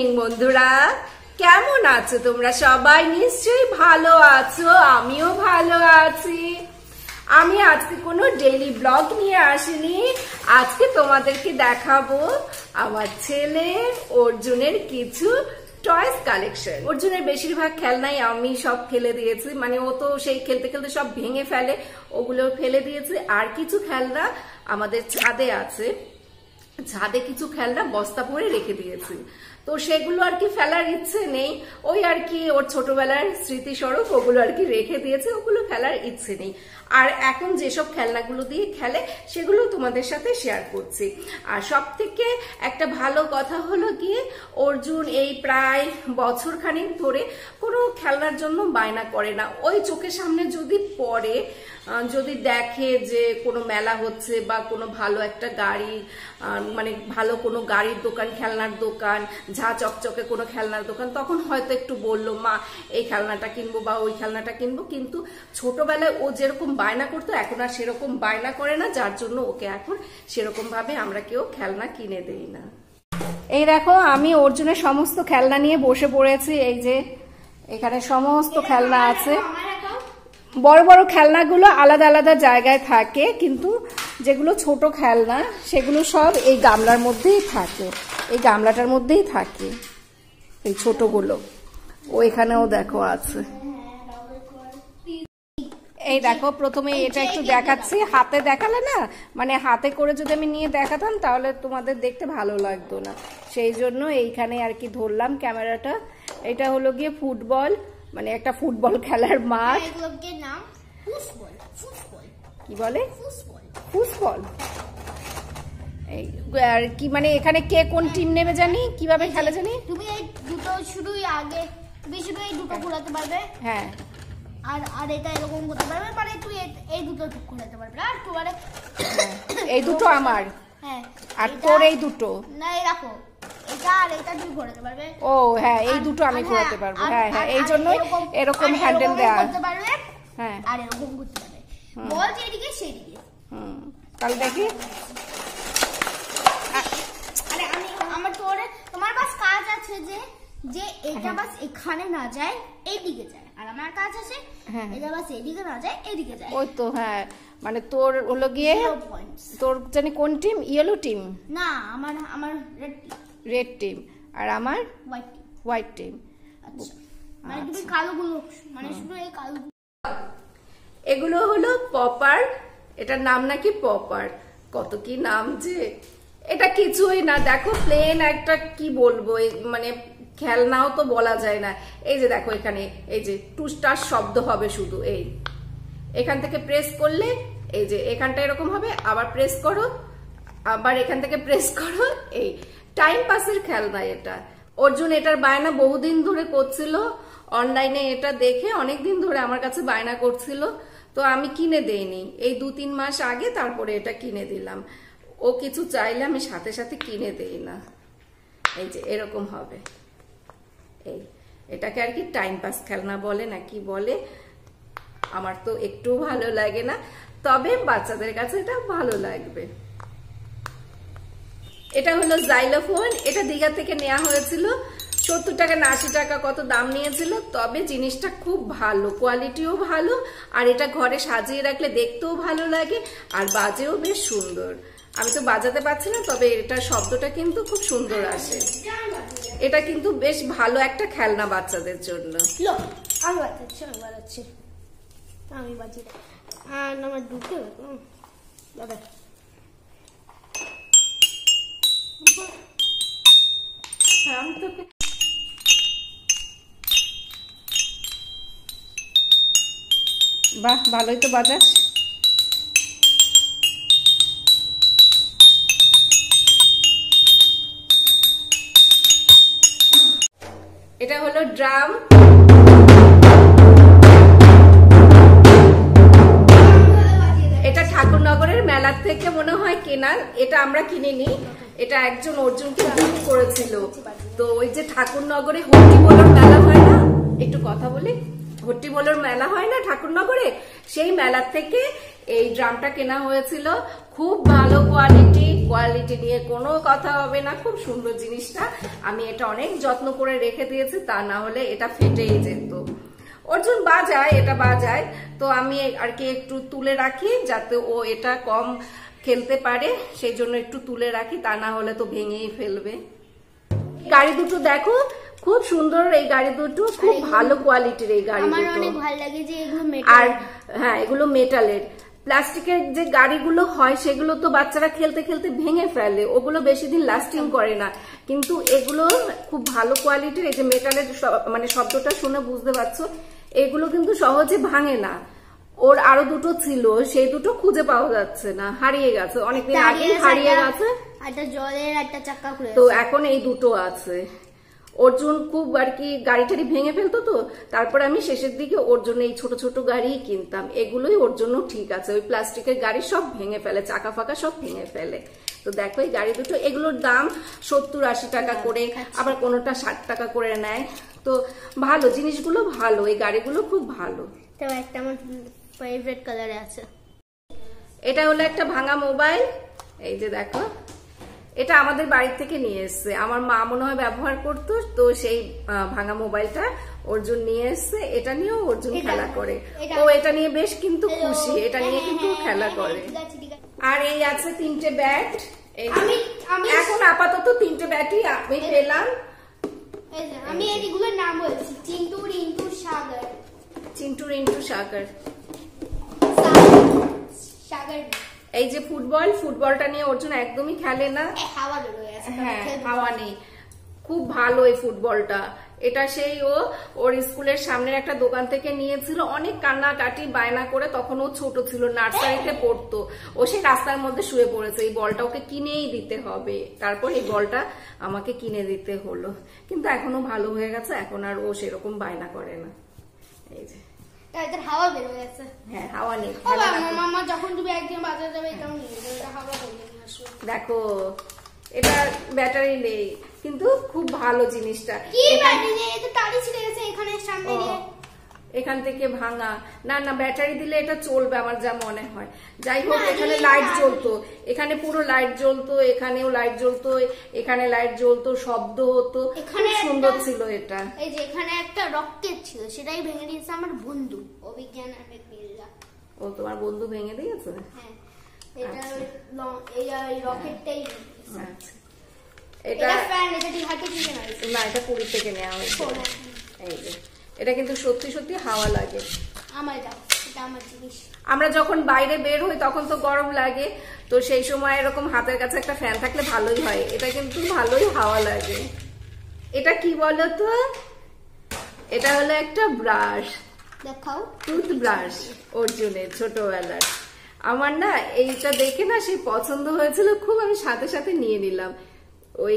Evening বন্ধুরা, কেমন আছো তোমরা সবাই? নিশ্চয়ই ভালো আছো, আমিও ভালো আছি। আমি আজকে কোনো ডেইলি ব্লগ নিয়ে আসিনি। আজকে তোমাদেরকে দেখাবো আমার ছেলে অর্জুনের কিছু টয়েস কালেকশন। অর্জুনের বেশিরভাগ খেলনাই আমি সব ফেলে দিয়েছি, মানে ও তো সেই খেলতে খেলতে সব ভেঙে ফেলে, ওগুলো ফেলে দিয়েছি। আর কিছু খেলনা আমাদের ছাদে আছে, ছাদে কিছু খেলনা বস্তা ভরে রেখে দিয়েছি, তো সেগুলো আর কি ফেলার ইচ্ছে নেই। ওই আর কি ওর ছোটবেলার স্মৃতিস্বরূপ ওগুলো আর কি রেখে দিয়েছে, ওগুলো ফেলার ইচ্ছে নেই। আর এখন যেসব খেলনাগুলো দিয়ে খেলে সেগুলো তোমাদের সাথে শেয়ার করছি। আর সব থেকে একটা ভালো কথা হলো গিয়ে অর্জুন এই প্রায় বছর খানিক ধরে কোনো খেলনার জন্য বায়না করে না। ওই চোখের সামনে যদি পড়ে, যদি দেখে যে কোনো মেলা হচ্ছে বা কোনো ভালো একটা গাড়ি, মানে ভালো কোনো গাড়ির দোকান, খেলনার দোকান, ঝা চকচকে কোনো খেলনার দোকান, তখন হয়তো একটু বললো মা এই খেলনাটা কিনবো বা ওই খেলনাটা কিনবো। কিন্তু ছোটবেলায় ও যেরকম বায়না করতো এখন আর সেরকম বায়না করে না, যার জন্য ওকে এখন সেরকম ভাবে আমরা কেউ খেলনা কিনে দেই না। এই দেখো আমি অর্জুনের সমস্ত খেলনা নিয়ে বসে পড়েছি। এই যে এখানে সমস্ত খেলনা আছে। বড় বড় খেলনাগুলো আলাদা আলাদা জায়গায় থাকে, কিন্তু যেগুলো ছোট খেলনা সেগুলো সব এই গামলার মধ্যেই থাকে, এই গামলাটার মধ্যেই থাকে এই ছোটগুলো। ও এখানেও দেখো আছে। এই দেখো প্রথমে এটা একটু দেখাচ্ছি, হাতে দেখালে না, মানে হাতে করে যদি আমি নিয়ে দেখাতাম তাহলে তোমাদের দেখতে ভালো লাগতো না, সেই জন্য এইখানে আর কি ধরলাম ক্যামেরাটা। এটা হলো গিয়ে ফুটবল, মানে একটা ফুটবল খেলার মাঠ। কি বলে ফুটবল? এই আর কি, মানে এখানে কে কোন টিম নেবে জানি, কিভাবে খেলে জানি। তুমি এই দুটো শুধুই আগে, তুমি শুধু এই দুটো ঘোরাতে পারবে। হ্যাঁ, আর এটা এরকম করতে পারবে, মানে তুই এই দুটো ঘোরাতে পারবে। আর তোমারে এই দুটো আমার, হ্যাঁ, আর তোর এই দুটো না, এই রাখো, এটা আর এটা তুই ঘোরাতে পারবে। ও হ্যাঁ, এই দুটো আমি ঘোরাতে পারবো। হ্যাঁ হ্যাঁ, এই জন্যই এরকম হ্যান্ডেল দেয়া করতে পারবে। হ্যাঁ, আর এরকম করতে পারবে, বল যেদিকে সেদিকে। তাহলে দেখি। আরে আমি আমার তোমার বাস কাজ আছে যে এটা বাস এখানে না যায়, এইদিকে যায়। আর আমার কাজ আছে এটা বাস এইদিকে না যায়, এইদিকে যায়। ওই তো হ্যাঁ, মানে তোর হলো গিয়ে তোর জানি কোন টিম, ইয়েলো টিম না, আমার রেড টিম, আর আমার হোয়াইট টিম। আচ্ছা, মানে তুমি কালোগুলো, মানে শুধু এই কালো। এগুলো হলো পপার, এটার নাম নাকি পপার, কত কি নাম যে। এটা কিছুই না, দেখো প্লেন একটা, কি বলবো, মানে খেলনাও তো বলা যায় না। এই যে দেখো এখানে এই যে টুস্টার শব্দ হবে শুধু, এই এখান থেকে প্রেস করলে এই যে এখানটা এরকম হবে, আবার প্রেস করো, আবার এখান থেকে প্রেস করো। এই টাইম পাসের খেলনা এটা। অর্জুন এটার বায়না বহুদিন ধরে করছিল, অনলাইনে এটা দেখে অনেকদিন ধরে আমার কাছে বায়না করছিল, তো আমি কিনে দেইনি। এই 2-3 মাস আগে তারপরে এটা কিনে দিলাম। ও কিছু চাইলে আমি সাথে সাথে কিনে দেই না। এই যে এরকম হবে, এই এটাকে আর কি টাইম পাস খেলনা বলে না কি বলে, আমার তো একটু ভালো লাগে না, তবে বাচ্চাদের কাছে এটা ভালো লাগবে। এটা হলো জাইলোফোন, এটা দীঘা থেকে নেওয়া হয়েছিল। 70 টাকা না 80 টাকা কত দাম নিয়েছিল, তবে জিনিসটা খুব ভালো, কোয়ালিটিও ভালো, আর এটা ঘরে সাজিয়ে রাখলে দেখতেও ভালো লাগে আর বাজেও বেশ সুন্দর। আমি তো বাজাতে পারছি না, তবে এটার শব্দটা কিন্তু খুব সুন্দর আসে। এটা কিন্তু বেশ ভালো একটা খেলনা বাচ্চাদের জন্য। আমি বাজি আর আমার দুটো দাদা। বাহ, ভালোই তো বাজাস। এটা হলো ড্রাম। এটা ঠাকুরনগরের মেলার থেকে মনে হয় কেনা, এটা আমরা কিনিনি, এটা একজন অর্জুনকে গিফট করেছিল। তো ওই যে ঠাকুরনগরে হরি বলার মেলা হয় না, একটু কথা বলি। ভর্তি বলার মেলা হয় না ঠাকুরনগরে, সেই মেলার থেকে এই ড্রামটা কেনা হয়েছিল। খুব ভালো কোয়ালিটি নিয়ে কোনো কথা হবে না, খুব সুন্দর জিনিসটা। আমি এটা অনেক যত্ন করে রেখে দিয়েছি, তা না হলে এটা ফেটেই যেত। অর্জুন বাজায়, এটা বাজায়, তো আমি আর কি একটু তুলে রাখি যাতে ও এটা কম খেলতে পারে, সেই জন্য একটু তুলে রাখি, তা না হলে তো ভেঙেই ফেলবে। গাড়ি দুটো দেখো, খুব সুন্দর এই গাড়ি দুটো, খুব ভালো কোয়ালিটির এই গাড়ি দুটো। আমার অনেক ভালো লাগে যে এগুলো মেটাল। আর হ্যাঁ, এগুলো মেটালের। প্লাস্টিকের যে গাড়িগুলো হয় সেগুলো তো বাচ্চারা খেলতে খেলতে ভেঙে ফেলে, ওগুলো বেশি দিন লাস্টিং করে না, কিন্তু এগুলো খুব ভালো কোয়ালিটির। এই যে মেটালের মানে শব্দটা শুনে বুঝতে পারছো, এগুলো কিন্তু সহজে ভাঙে না। ওর আরো দুটো ছিল, সেই দুটো খুঁজে পাওয়া যাচ্ছে না, হারিয়ে গেছে, অনেকদিন আগে হারিয়ে গেছে। একটা জলের একটা চাকা খুলে, তো এখন এই দুটো আছে। অর্জুন খুব আর কি গাড়ি টাড়ি ভেঙে ফেলতো, তো তারপরে আমি শেষের দিকে ওর জন্য এই ছোট ছোট গাড়ি কিনতাম। এগুলোই ওর জন্য ঠিক আছে, ওই প্লাস্টিকের গাড়ি সব ভেঙে ফেলে, চাকা ফাঁকা সব ভেঙে ফেলে। তো দেখো এই গাড়ি দুটো, এগুলোর দাম 70-80 টাকা করে, আবার কোনোটা 60 টাকা করে নেয়। তো ভালো জিনিসগুলো, ভালো এই গাড়িগুলো খুব ভালো। তো একটা আমার ফেভারিট কালারে আছে। এটা হলো একটা ভাঙা মোবাইল, এই যে দেখো, এটা আমাদের বাড়ি থেকে নিয়ে এসছে। আমার মা মনে হয় ব্যবহার করতো, তো সেই ভাঙা মোবাইলটা অর্জুন নিয়ে এসছে। এটা নিয়েও অর্জুন খেলা করে, ও এটা নিয়ে বেশ কিন্তু খুশি, এটা নিয়ে কিন্তু খেলা করে। আর এই আছে 3টে ব্যাট। এখন আপাতত 3টে ব্যাটই আমি পেলাম। আমি এইগুলোর নাম বলছি, চিন্টু রিন্টু সাগর। চিন্টু রিন্টু সাগর। সাগর। এই যে ফুটবলটা নিয়ে অর্জুন একদমই খেলে না, হাওয়া বেরোয় আছে। হ্যাঁ, হাওয়া নেই। খুব ভালো এই ফুটবলটা, এটা সেই ওর স্কুলের সামনের একটা দোকান থেকে নিয়েছিল, অনেক কান্নাকাটি বায়না করে, তখন ও ছোট ছিল, নার্সারিতে পড়তো। ও সেই রাস্তার মধ্যে শুয়ে পড়েছে, এই বলটা ওকে কিনেই দিতে হবে। তারপর এই বলটা আমাকে কিনে দিতে হলো, কিন্তু এখনো ভালো হয়ে গেছে, এখন আর ও সেরকম বায়না করে না। এই যে হাওয়া বেরোয় আছে। হ্যাঁ, হাওয়া নেই। মামা যখন তুমি একদিন বাজারে যাবে এটাও নিয়ে যাবে, হাওয়া বেরিয়ে আসবে। দেখো এটা ব্যাটারি নেই, কিন্তু খুব ভালো জিনিসটা। কি ব্যাটারি নেই? এটা তাড়ি ছিঁড়ে গেছে এখানে সামনে দিয়ে, এখান থেকে ভাঙা। না না, ব্যাটারি দিলে এটা চলবে আমার যা মনে হয়। যাই হোক, এখানে লাইট জ্বলতো, এখানে পুরো লাইট জ্বলতো, এখানেও লাইট জ্বলতো, এখানে লাইট জ্বলতো, শব্দ হতো, খুব সুন্দর ছিল এটা। এই যে এখানে একটা রকেট ছিল, সেটাই ভেঙে দিয়েছে আমার বন্ধু অভিজ্ঞান আহমেদ মির্জা। ও, তোমার বন্ধু ভেঙে দিয়েছে? হ্যাঁ, এটা এই রকেটটাই। আচ্ছা, এটা ফ্যান, এটা দিহাতে থেকে না, এটা পুরী থেকে নেওয়া হয়েছে। এই যে এটা কিন্তু সত্যি সত্যি হাওয়া লাগে। আমরা যখন বাইরে বের হই তখন তো গরম লাগে, তো সেই সময় এরকম হাতের কাছে একটা ফ্যান থাকলে ভালোই হয়। এটা কিন্তু ভালোই হাওয়া লাগে। এটা কি বলতো? এটা হলো একটা ব্রাশ, দেখাও, টুথব্রাশ অর্জুনের ছোটবেলার। আমার না এইটা দেখে না সেই পছন্দ হয়েছিল খুব, আমি সাথে সাথে নিয়ে নিলাম। ওই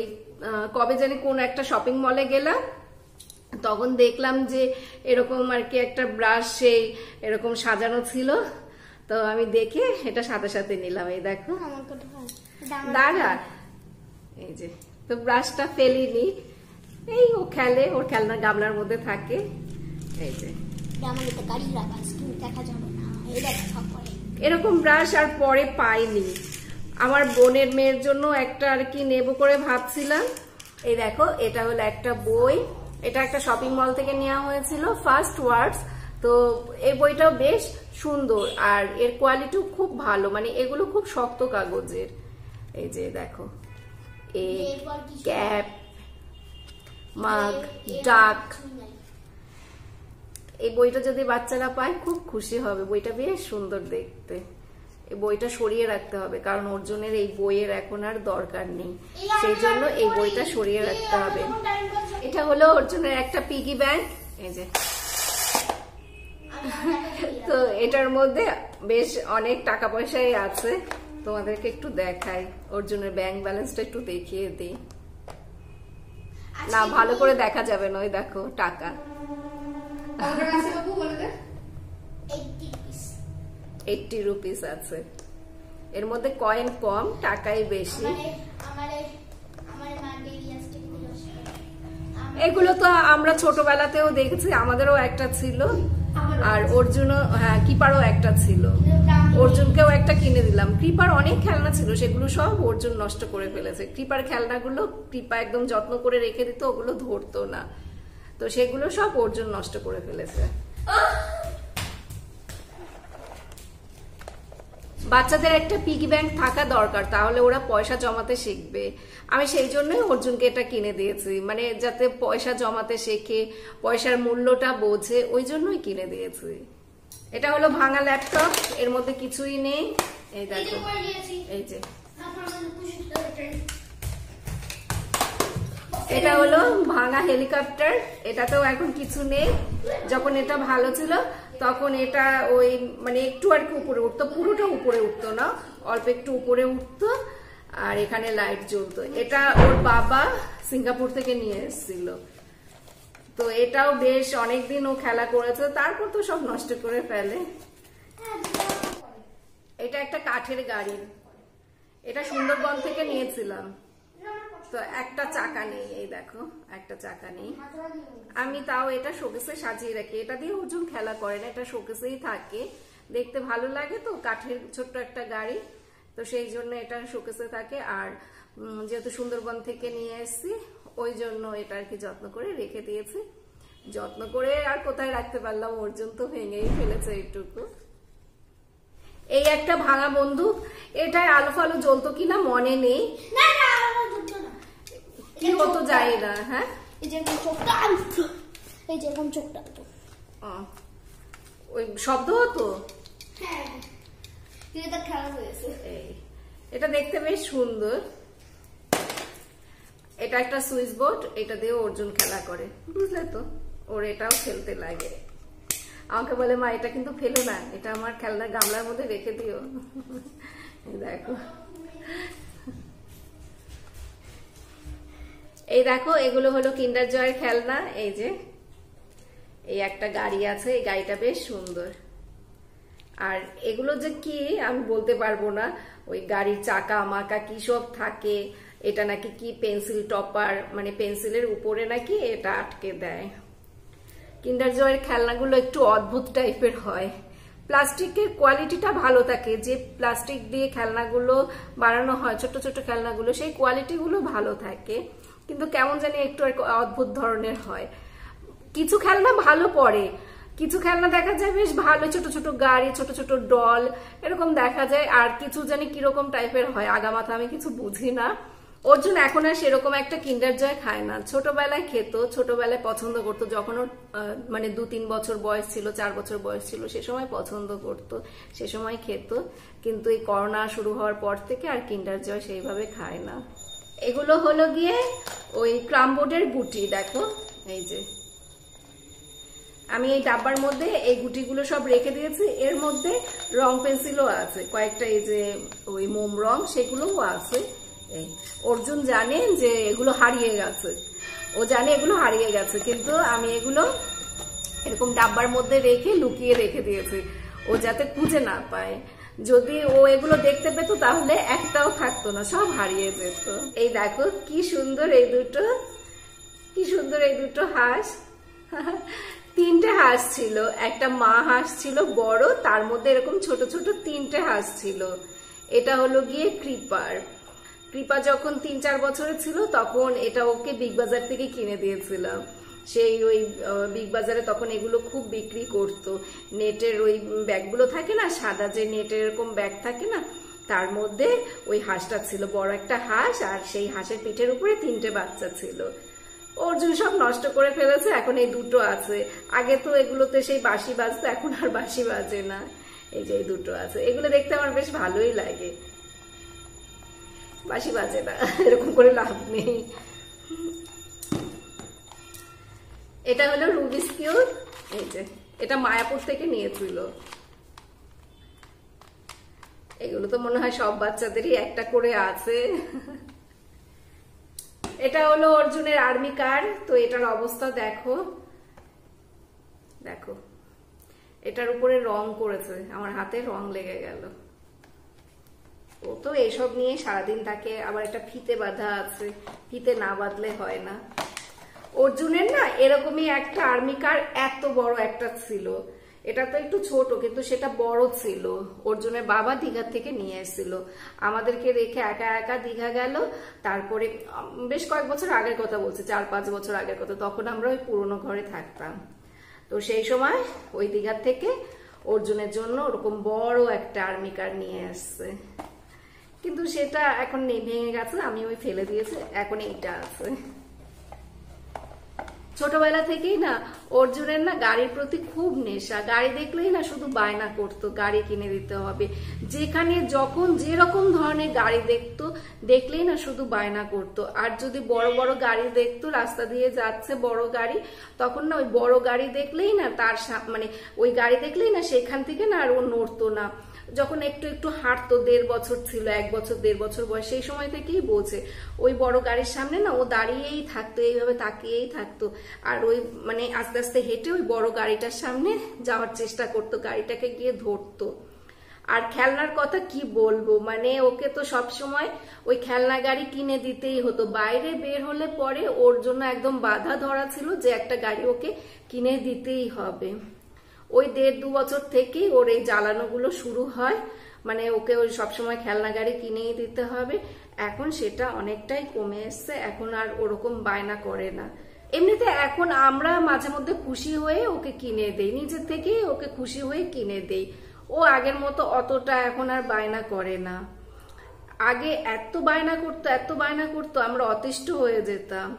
কবে জানি কোন একটা শপিং মলে গেলাম, তখন দেখলাম যে এরকম আর কি একটা ব্রাশ সেই এরকম সাজানো ছিল, তো আমি দেখে এটা সাথে সাথে নিলাম। এই দেখো, দাঁড়া, এই যে তো ব্রাশটা ফেলিনি, এই ও খেলে, ওর খেলনা গামলার মধ্যে থাকে। এই যে এরকম ব্রাশ আর পরে পাইনি। আমার বোনের মেয়ের জন্য একটা আর কি নেব করে ভাবছিলাম। এই দেখো, এটা হলো একটা বই, এটা একটা শপিং মল থেকে নেওয়া হয়েছিল, ফার্স্ট ওয়ার্ডস। তো এই বইটাও বেশ সুন্দর, আর এর কোয়ালিটিও খুব ভালো, মানে এগুলো খুব শক্ত কাগজের। এই যে দেখো, ক্যাপ, মাগ, ডাক। এই বইটা যদি বাচ্চারা পায় খুব খুশি হবে, বইটা বেশ সুন্দর দেখতে। এই বইটা সরিয়ে রাখতে হবে, কারণ অর্জুনের এই বইয়ের এখন আর দরকার নেই, সেই জন্য এই বইটা সরিয়ে রাখতে হবে। এটা হলো অর্জুনের একটা পিগি ব্যাংক, এই যে। তো এটার মধ্যে বেশ অনেক টাকা পয়সাই আছে, তোমাদেরকে একটু দেখাই। অর্জুনের ব্যাংক ব্যালেন্সটা একটু দেখিয়ে দিই। না, ভালো করে দেখা যাবে না, ওই দেখো টাকা 80 রুপিস আছে। এর মধ্যে কয়েন কম, টাকাই বেশি। এগুলো তো আমরা ছোটবেলাতেও দেখেছি, আমাদেরও একটা ছিল, আর অর্জুনও, হ্যাঁ কিপারও একটা ছিল, অর্জুনকেও একটা কিনে দিলাম। কৃপার অনেক খেলনা ছিল, সেগুলো সব অর্জুন নষ্ট করে ফেলেছে। কৃপার খেলনাগুলো কৃপা একদম যত্ন করে রেখে দিত, ওগুলো ধরতো না, তো সেগুলো সব অর্জুন নষ্ট করে ফেলেছে। বাচ্চাদের একটা পিগি ব্যাংক থাকা দরকার, তাহলে ওরা পয়সা জমাতে শিখবে। আমি সেই জন্যই অর্জুনকে এটা কিনে দিয়েছি, মানে যাতে পয়সা জমাতে শেখে, পয়সার মূল্যটা বোঝে, ওই জন্যই কিনে দিয়েছি। এটা হলো ভাঙা ল্যাপটপ, এর মধ্যে কিছুই নেই। এই দেখো, এই যে এটা হলো ভাঙা হেলিকপ্টার, এটাতেও এখন কিছু নেই। যখন এটা ভালো ছিল তখন এটা ওই মানে একটু আর কি উপরে উঠতো, পুরোটা উপরে উঠতো না, অল্প একটু উপরে উঠতো, আর এখানে লাইট জ্বলতো। এটা ওর বাবা সিঙ্গাপুর থেকে নিয়ে এসেছিল, তো এটাও বেশ অনেকদিন ও খেলা করেছে, তারপর তো সব নষ্ট করে ফেলে। এটা একটা কাঠের গাড়ি, এটা সুন্দরবন থেকে নিয়েছিলাম, তো একটা চাকা নেই, এই দেখো একটা চাকা নেই। আমি তাও এটা শোকেসে সাজিয়ে রাখি, এটা দিয়ে অর্জুন খেলা করে না, এটা শোকেসেই থাকে, দেখতে ভালো লাগে তো, কাঠের ছোট্ট একটা গাড়ি, তো সেই জন্য এটা শোকেসে থাকে। আর যেহেতু সুন্দরবন থেকে নিয়ে এসেছি, ওই জন্য এটা আর কি যত্ন করে রেখে দিয়েছি। যত্ন করে আর কোথায় রাখতে পারলাম, অর্জুন তো ভেঙেই ফেলেছে এইটুকু। এই একটা ভাঙা বন্দুক, এটায় আলো ফালো জ্বলতো কিনা মনে নেই, কি হতো যায় না। হ্যাঁ, এই যে চোখটা, এই যে এরকম চোখটা, ওই শব্দ হতো। হ্যাঁ, এটা খেলা হয়েছে। এটা দেখতে বেশ সুন্দর। এটা একটা সুইচ বোর্ড, এটা দিয়ে অর্জুন খেলা করে, বুঝলে তো, ওর এটাও খেলতে লাগে। আমাকে বলে মা এটা কিন্তু ফেলো না, এটা আমার খেলনার গামলার মধ্যে রেখে দিও। দেখো, এই দেখো এগুলো হলো কিন্ডার জয়ের খেলনা। এই যে এই একটা গাড়ি আছে, এই গাড়িটা বেশ সুন্দর। আর এগুলো যে কি আমি বলতে পারবো না, ওই গাড়ির চাকা মাকা কি সব থাকে, এটা নাকি কি পেন্সিল টপার, মানে পেন্সিলের উপরে নাকি এটা আটকে দেয়। কিন্ডার জয়ের খেলনাগুলো একটু অদ্ভুত টাইপের হয়, প্লাস্টিকের কোয়ালিটিটা ভালো থাকে, যে প্লাস্টিক দিয়ে খেলনাগুলো বানানো হয় ছোট ছোট খেলনাগুলো, সেই কোয়ালিটিগুলো ভালো থাকে, কিন্তু কেমন জানি একটু অদ্ভুত ধরনের হয়। কিছু খেলনা ভালো পড়ে, কিছু খেলনা দেখা যায় বেশ ভালো, ছোট ছোট গাড়ি, ছোট ছোট ডল এরকম দেখা যায়, আর কিছু জানি কিরকম টাইপের হয় আগামাথা, আমি কিছু বুঝি না। অর্জুন এখন আর সেরকম একটা কিন্ডার জয় খায় না, ছোটবেলায় খেত, ছোটবেলায় পছন্দ করতো, যখন ওর মানে 2-3 বছর বয়স ছিল, 4 বছর বয়স ছিল, সে সময় পছন্দ করতো, সে সময় খেত, কিন্তু এই করোনা শুরু হওয়ার পর থেকে আর কিন্ডার জয় সেইভাবে খায় না। এগুলো হলো গিয়ে ওই ক্রামবোর্ডের গুটি, দেখো এই যে আমি এই ডাব্বার মধ্যে এই গুটিগুলো সব রেখে দিয়েছি, এর মধ্যে রং পেন্সিলও আছে কয়েকটা, এই যে ওই মোম রং সেগুলোও আছে। এই অর্জুন জানে যে এগুলো হারিয়ে গেছে, ও জানে এগুলো হারিয়ে গেছে, কিন্তু আমি এগুলো এরকম ডাব্বার মধ্যে রেখে লুকিয়ে রেখে দিয়েছি, ও যাতে খুঁজে না পায়। যদি ও এগুলো দেখতে পেত তাহলে একটাও থাকতো না, সব হারিয়ে যেত। এই দেখো কি সুন্দর এই দুটো, কি সুন্দর এই দুটো হাঁস। 3টে হাঁস ছিল, একটা মা হাঁস ছিল বড়, তার মধ্যে এরকম ছোট ছোট 3টে হাঁস ছিল। এটা হলো গিয়ে কৃপার। কৃপা যখন 3-4 বছরের ছিল তখন এটা ওকে বিগ বাজার থেকে কিনে দিয়েছিলাম। সেই ওই বিগ বাজারে তখন এগুলো খুব বিক্রি করতো, নেটের ওই ব্যাগগুলো থাকে না, সাদা যে নেটের এরকম ব্যাগ থাকে না, তার মধ্যে ওই হাঁসটা ছিল, বড় একটা হাঁস, আর সেই হাঁসের পিঠের উপরে 3টে বাচ্চা ছিল। অর্জুন সব নষ্ট করে ফেলেছে, এখন এই দুটো আছে। আগে তো এগুলোতে সেই বাঁশি বাজতো, এখন আর বাঁশি বাজে না। এই যে এই দুটো আছে, এগুলো দেখতে আমার বেশ ভালোই লাগে, বাঁশি বাজে না, এরকম করে লাভ নেই। এটা হলো রুবিস কিউব, এই যে এটা মায়াপুর থেকে নিয়েছিল। এগুলো তো মনে হয় সব বাচ্চাদেরই একটা করে আছে। এটা হলো অর্জুনের আর্মি কার্ড, তো এটার অবস্থা দেখো, দেখো এটার উপরে রং করেছে, আমার হাতে রং লেগে গেল। ও তো এসব নিয়ে সারাদিন থাকে, আবার একটা ফিতে বাঁধা আছে, ফিতে না বাঁধলে হয় না। অর্জুনের না এরকমই একটা আর্মি কার এত বড় একটা ছিল, এটা তো একটু ছোট কিন্তু সেটা বড় ছিল। অর্জুনের বাবা দীঘা থেকে নিয়ে এসেছিল, আমাদেরকে রেখে একা একা দীঘা গেল। তারপরে বেশ কয়েক বছর আগের কথা বলছে, 4-5 বছর আগের কথা, তখন আমরা ওই পুরোনো ঘরে থাকতাম। তো সেই সময় ওই দীঘা থেকে অর্জুনের জন্য ওরকম বড় একটা আর্মি কার নিয়ে আসছে, কিন্তু সেটা এখন নেই, ভেঙে গেছে, আমি ওই ফেলে দিয়েছি, এখন এইটা আছে। ছোটবেলা থেকেই না অর্জুনের না গাড়ির প্রতি খুব নেশা, গাড়ি দেখলেই না শুধু বায়না করতো গাড়ি কিনে দিতে হবে। যেখানে যখন যেরকম ধরনের গাড়ি দেখতো, দেখলেই না শুধু বায়না করতো। আর যদি বড় বড় গাড়ি দেখতো, রাস্তা দিয়ে যাচ্ছে বড় গাড়ি, তখন না ওই বড় গাড়ি দেখলেই না তার মানে ওই গাড়ি দেখলেই না সেখান থেকে না আর ও নড়তো না। যখন একটু একটু হাঁটতো, 1.5 বছর ছিল, 1 বছর 1.5 বছর বয়স, সেই সময় থেকেই বোঝে ওই বড় গাড়ির সামনে না ও দাঁড়িয়েই থাকতো, এইভাবে তাকিয়েই থাকতো। আর ওই মানে আস্তে আস্তে হেঁটে ওই বড় গাড়িটার সামনে যাওয়ার চেষ্টা করতো, গাড়িটাকে গিয়ে ধরতো। আর খেলনার কথা কি বলবো, মানে ওকে তো সব সময় ওই খেলনা গাড়ি কিনে দিতেই হতো। বাইরে বের হলে পরে ওর জন্য একদম বাধা ধরা ছিল যে একটা গাড়ি ওকে কিনে দিতেই হবে। ওই 1.5-2 বছর থেকেই ওর এই জ্বালানোগুলো শুরু হয়, মানে ওকে ওই সবসময় খেলনা গাড়ি কিনেই দিতে হবে। এখন সেটা অনেকটাই কমে এসছে, এখন আর ওরকম বায়না করে না। এমনিতে এখন আমরা মাঝে মধ্যে খুশি হয়ে ওকে কিনে দেই, নিজের থেকেই ওকে খুশি হয়ে কিনে দেই। ও আগের মতো অতটা এখন আর বায়না করে না। আগে এত বায়না করতো আমরা অতিষ্ঠ হয়ে যেতাম।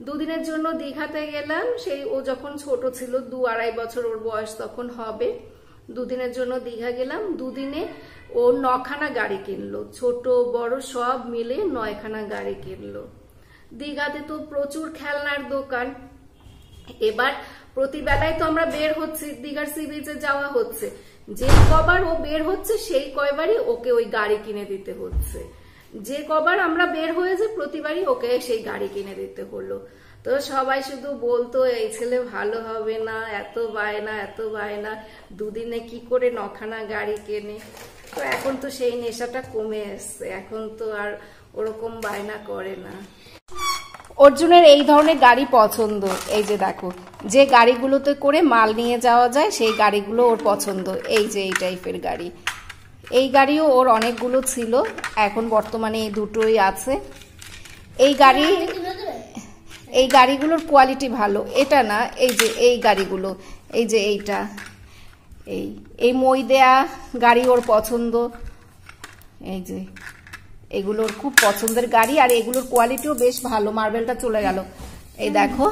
2 দিনের জন্য দীঘাতে গেলাম, সেই ও যখন ছোট ছিল, 2-2.5 বছর ওর বয়স তখন হবে। 2 দিনের জন্য দীঘা গেলাম, 2 দিনে ও 9খানা গাড়ি কিনলো, ছোট বড় সব মিলে 9খানা গাড়ি কিনলো। দীঘাতে তো প্রচুর খেলনার দোকান। এবার প্রতিবেলায় তো আমরা বের হচ্ছি, দীঘার সি বিচে যাওয়া হচ্ছে, যে কবার ও বের হচ্ছে সেই কয়বারই ওকে ওই গাড়ি কিনে দিতে হচ্ছে। যে কবার আমরা বের হয়েছে প্রতিবারই ওকে সেই গাড়ি কিনে দিতে হলো। তো সবাই শুধু বলতো এই ছেলে ভালো হবে না, এত বায়না, 2 দিনে কি করে 9খানা গাড়ি কেনে। তো এখন তো সেই নেশাটা কমে এসছে, এখন তো আর ওরকম বায়না করে না। অর্জুনের এই ধরনের গাড়ি পছন্দ, এই যে দেখো, যে গাড়িগুলোতে করে মাল নিয়ে যাওয়া যায় সেই গাড়িগুলো ওর পছন্দ। এই যে এই টাইপের গাড়ি, এই গাড়িও ওর অনেকগুলো ছিল, এখন বর্তমানে এই দুটোই আছে। এই গাড়িগুলোর কোয়ালিটি ভালো, এটা না, এই যে এই গাড়িগুলো, এই যে এইটা, এই মই দেয়া গাড়ি ওর পছন্দ। এই যে এগুলোর খুব পছন্দের গাড়ি, আর এগুলোর কোয়ালিটিও বেশ ভালো। মার্বেলটা চলে গেল, এই দেখো,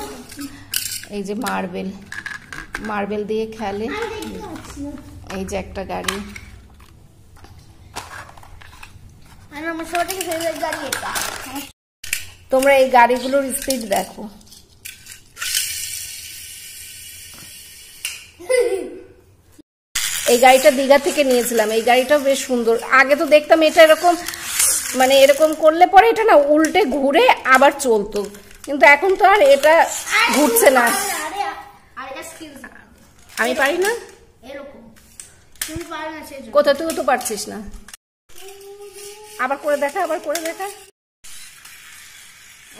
এই যে মার্বেল দিয়ে খেলে। এই যে একটা গাড়ি, তোমরা এই গাড়িগুলোর স্পিড দেখো। এই গাড়িটা দীঘা থেকে নিয়েছিলাম, এই গাড়িটাও বেশ সুন্দর। আগে তো দেখতাম এটা এরকম, মানে এরকম করলে পরে এটা না উল্টে ঘুরে আবার চলতো, কিন্তু এখন তো আর এটা ঘুরছে না। আমি পারি না, কোথায় তুই তো পারছিস না। আবার করে দেখা,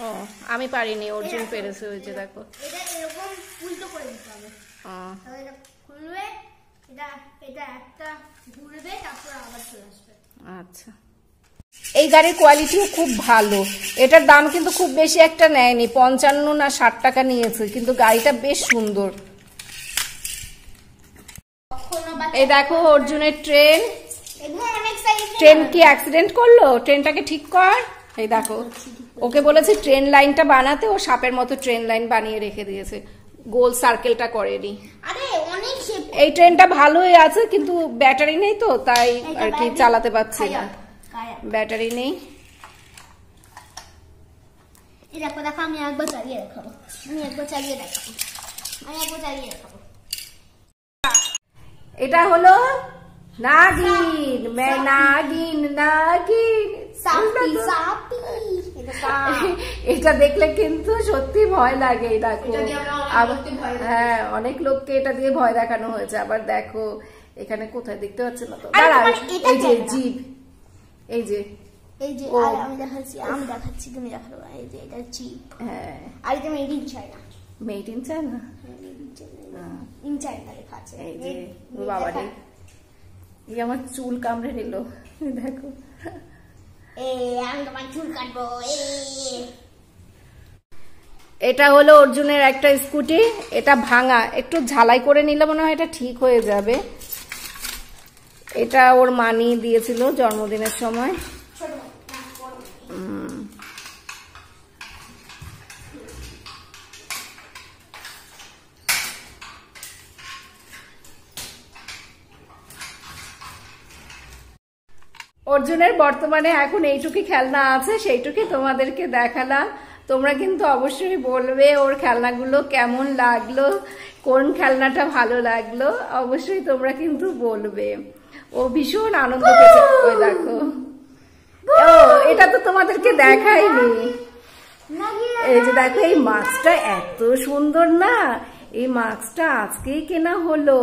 ও আমি পারিনি, অর্জুন পেরেছে। ওই যে দেখো, আচ্ছা। এই গাড়ির কোয়ালিটিও খুব ভালো, এটার দাম কিন্তু খুব বেশি একটা নেয়নি, 55 না 60 টাকা নিয়েছে, কিন্তু গাড়িটা বেশ সুন্দর। এই দেখো অর্জুনের ট্রেন কি অ্যাক্সিডেন্ট করলো, ট্রেনটাকে ঠিক কর। এই দেখো, ওকে বলেছে ট্রেন লাইনটা বানাতে, ও সাপের মতো ট্রেন লাইন বানিয়ে রেখে দিয়েছে, গোল সার্কেলটা করেনি। এই ট্রেনটা ভালোই আছে, কিন্তু ব্যাটারি নেই তো, তাই আর কি চালাতে পারছি না, ব্যাটারি নেই। আমি একবার চালিয়ে দেখাবো। এটা হলো নাগিন, নাগিন নাগিন, এটা দেখলে কিন্তু সত্যি ভয় লাগে। দেখো, হ্যাঁ, অনেক লোককে এটা দিয়ে ভয় দেখানো হয়েছে। আবার দেখো এখানে কোথায় দেখতে পাচ্ছে না তো, এই যে জিভ, এই যে আমি দেখাচ্ছি, তুমি দেখাবো। এই যে এটা জিভ, হ্যাঁ, আর এটা made in China. Made in China, in China লেখা আছে। এই যে বাবা রে, এই আমার চুল কামড়ে নিল, দেখো। আমি তোমার চুল কাটবো। এটা হলো অর্জুনের একটা স্কুটি, এটা ভাঙা, একটু ঝালাই করে নিলে মনে হয় এটা ঠিক হয়ে যাবে। এটা ওর মা নিয়ে দিয়েছিল জন্মদিনের সময়। অর্জুনের বর্তমানে এখন এইটুকু খেলনা আছে, সেইটুকু তোমাদেরকে দেখালাম। তোমরা কিন্তু অবশ্যই বলবে ওর খেলনাগুলো কেমন লাগলো, কোন খেলনাটা ভালো লাগলো, অবশ্যই তোমরা কিন্তু বলবে। ও ভীষণ আনন্দ পেয়েছে। ওই দেখো, ও এটা তো তোমাদেরকে দেখাইনি। এই যে দেখো, এই মাস্কটা এত সুন্দর না, এই মাস্কটা আজকেই কেনা হলো।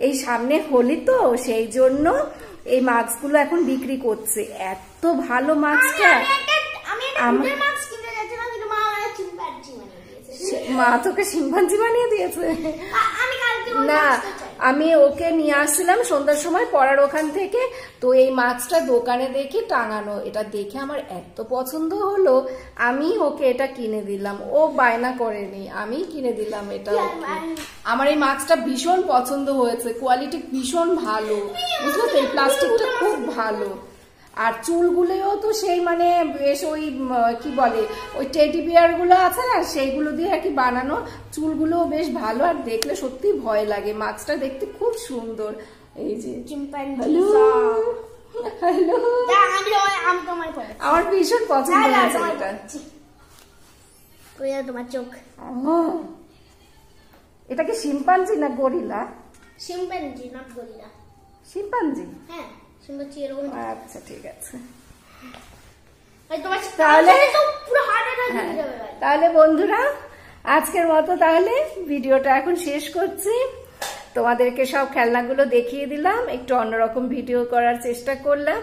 এই সামনে হোলি তো, সেই জন্য এই মাস্কগুলো এখন বিক্রি করছে। এত ভালো মাস্কটা। মা তোকে শিম্পাঞ্জি বানিয়ে দিয়েছে? না, আমি ওকে নিয়ে আসছিলাম সন্ধ্যার সময় পড়ার ওখান থেকে, তো এই মাস্কটা দোকানে দেখে টাঙানো, এটা দেখে আমার এত পছন্দ হলো, আমি ওকে এটা কিনে দিলাম। ও বায়না করেনি, আমি কিনে দিলাম এটা। আমার এই মাস্কটা ভীষণ পছন্দ হয়েছে, কোয়ালিটি ভীষণ ভালো, বুঝলো তো? এই প্লাস্টিকটা খুব ভালো। আর চুলগুলোও তো সেই মানে বেশ ওই কি বলে, ওই টেডি বিয়ার গুলো আছে না, সেইগুলো দিয়ে আর কি বানানো। চুলগুলোও বেশ ভালো, আর দেখলে সত্যি ভয় লাগে। মাস্কটা দেখতে খুব সুন্দর। এই যে আমার ভীষণ পছন্দ হয়েছে এটা। তোমার চোখ। এটা কি শিম্পাঞ্জি না gorilla? Chimpanzee, not gorilla. Chimpanzee? হ্যাঁ, আচ্ছা ঠিক আছে। তাহলে বন্ধুরা, আজকের মতো তাহলে ভিডিওটা এখন শেষ করছি। তোমাদেরকে সব খেলনাগুলো দেখিয়ে দিলাম, একটু অন্যরকম ভিডিও করার চেষ্টা করলাম।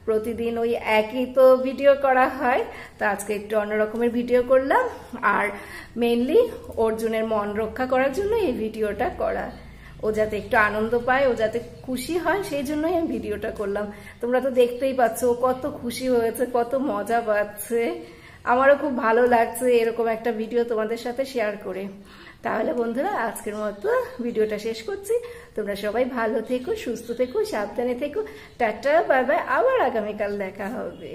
প্রতিদিন ওই একই তো ভিডিও করা হয়, তো আজকে একটু অন্যরকমের ভিডিও করলাম। আর মেইনলি অর্জুনের মন রক্ষা করার জন্য এই ভিডিওটা করা, ও যাতে একটু আনন্দ পায়, ও যাতে খুশি হয়, সেই জন্যই আমি ভিডিওটা করলাম। তোমরা তো দেখতেই পাচ্ছ ও কত খুশি হয়েছে, কত মজা পাচ্ছে। আমারও খুব ভালো লাগছে এরকম একটা ভিডিও তোমাদের সাথে শেয়ার করে। তাহলে বন্ধুরা, আজকের মতো ভিডিওটা শেষ করছি। তোমরা সবাই ভালো থেকো, সুস্থ থেকো, সাবধানে থেকো। টাটা, বাই বাই, আবার আগামীকাল দেখা হবে।